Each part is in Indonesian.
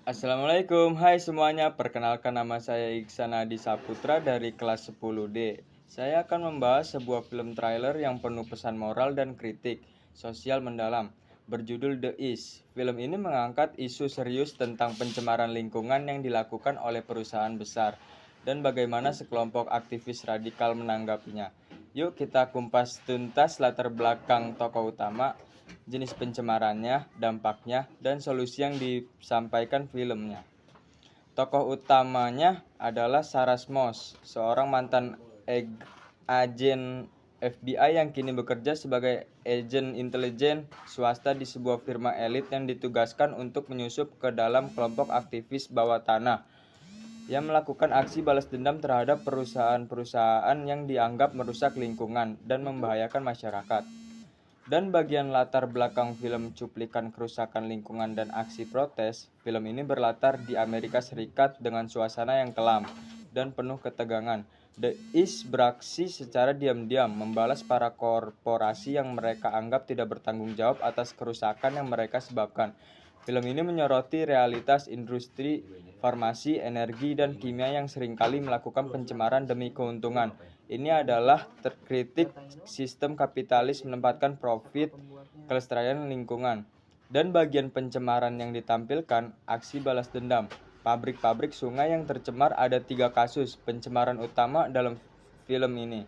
Assalamualaikum, hai semuanya. Perkenalkan, nama saya Iksan Adi Saputra dari kelas 10D. Saya akan membahas sebuah film trailer yang penuh pesan moral dan kritik sosial mendalam, berjudul The Is. Film ini mengangkat isu serius tentang pencemaran lingkungan yang dilakukan oleh perusahaan besar dan bagaimana sekelompok aktivis radikal menanggapinya. Yuk kita kumpas tuntas latar belakang tokoh utama, jenis pencemarannya, dampaknya, dan solusi yang disampaikan filmnya. Tokoh utamanya adalah Sarah Moss, seorang mantan agen FBI yang kini bekerja sebagai agen intelijen swasta di sebuah firma elit yang ditugaskan untuk menyusup ke dalam kelompok aktivis bawah tanah yang melakukan aksi balas dendam terhadap perusahaan-perusahaan yang dianggap merusak lingkungan dan membahayakan masyarakat. Dan bagian latar belakang film cuplikan kerusakan lingkungan dan aksi protes, film ini berlatar di Amerika Serikat dengan suasana yang kelam dan penuh ketegangan. The Is beraksi secara diam-diam membalas para korporasi yang mereka anggap tidak bertanggung jawab atas kerusakan yang mereka sebabkan. Film ini menyoroti realitas industri farmasi, energi, dan kimia yang seringkali melakukan pencemaran demi keuntungan. Ini adalah terkritik sistem kapitalis menempatkan profit, kelestarian lingkungan. Dan bagian pencemaran yang ditampilkan, aksi balas dendam. Pabrik-pabrik sungai yang tercemar, ada 3 kasus pencemaran utama dalam film ini.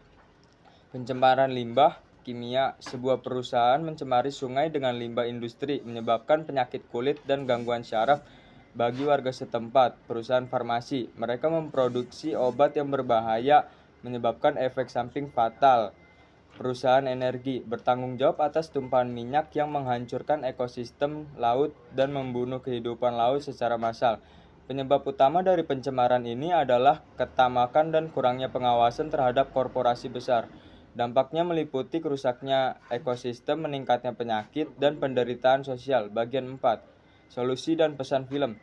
Pencemaran limbah kimia, sebuah perusahaan mencemari sungai dengan limbah industri, menyebabkan penyakit kulit dan gangguan syaraf bagi warga setempat. Perusahaan farmasi, mereka memproduksi obat yang berbahaya, menyebabkan efek samping fatal. Perusahaan energi, bertanggung jawab atas tumpahan minyak yang menghancurkan ekosistem laut dan membunuh kehidupan laut secara massal. Penyebab utama dari pencemaran ini adalah ketamakan dan kurangnya pengawasan terhadap korporasi besar. Dampaknya meliputi kerusaknya ekosistem, meningkatnya penyakit, dan penderitaan sosial. Bagian 4. Solusi dan pesan film.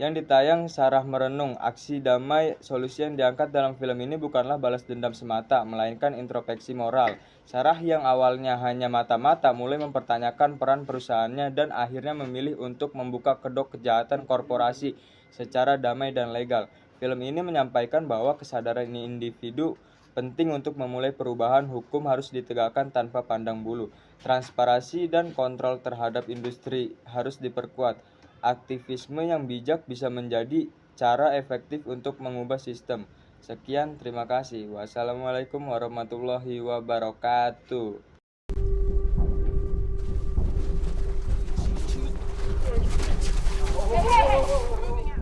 Yang ditayang, Sarah merenung. Aksi damai, solusi yang diangkat dalam film ini bukanlah balas dendam semata, melainkan introspeksi moral. Sarah yang awalnya hanya mata-mata mulai mempertanyakan peran perusahaannya dan akhirnya memilih untuk membuka kedok kejahatan korporasi secara damai dan legal. Film ini menyampaikan bahwa kesadaran individu penting untuk memulai perubahan. Hukum harus ditegakkan tanpa pandang bulu. Transparansi dan kontrol terhadap industri harus diperkuat. Aktivisme yang bijak bisa menjadi cara efektif untuk mengubah sistem. Sekian, terima kasih. Wassalamualaikum warahmatullahi wabarakatuh.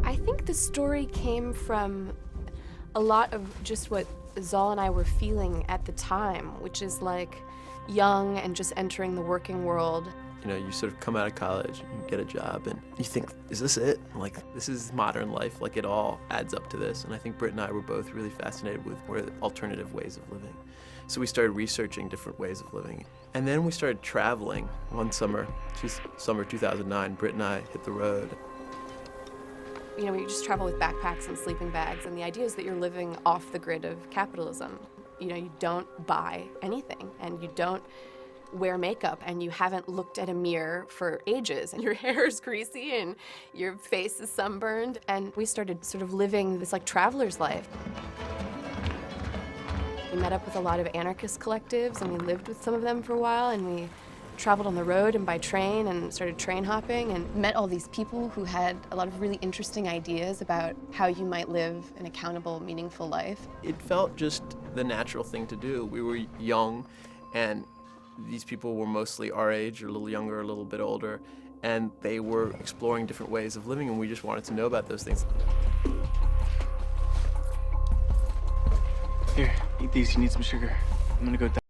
I think the story came from a lot of just what Zal and I were feeling at the time, which is like young and just entering the working world. You know, you sort of come out of college, you get a job, and you think, is this it? Like, this is modern life, like it all adds up to this. And I think Britt and I were both really fascinated with alternative ways of living. So we started researching different ways of living. And then we started traveling. One summer, summer 2009, Britt and I hit the road. You know, you just travel with backpacks and sleeping bags, and the idea is that you're living off the grid of capitalism. You know, you don't buy anything, and you don't wear makeup, and you haven't looked at a mirror for ages, and your hair is greasy, and your face is sunburned, and we started sort of living this like traveler's life. We met up with a lot of anarchist collectives, and we lived with some of them for a while, and we traveled on the road and by train and started train hopping and met all these people who had a lot of really interesting ideas about how you might live an accountable, meaningful life. It felt just the natural thing to do. We were young, and these people were mostly our age, or a little younger, a little bit older, and they were exploring different ways of living, and we just wanted to know about those things. Here, eat these. You need some sugar. I'm gonna go down.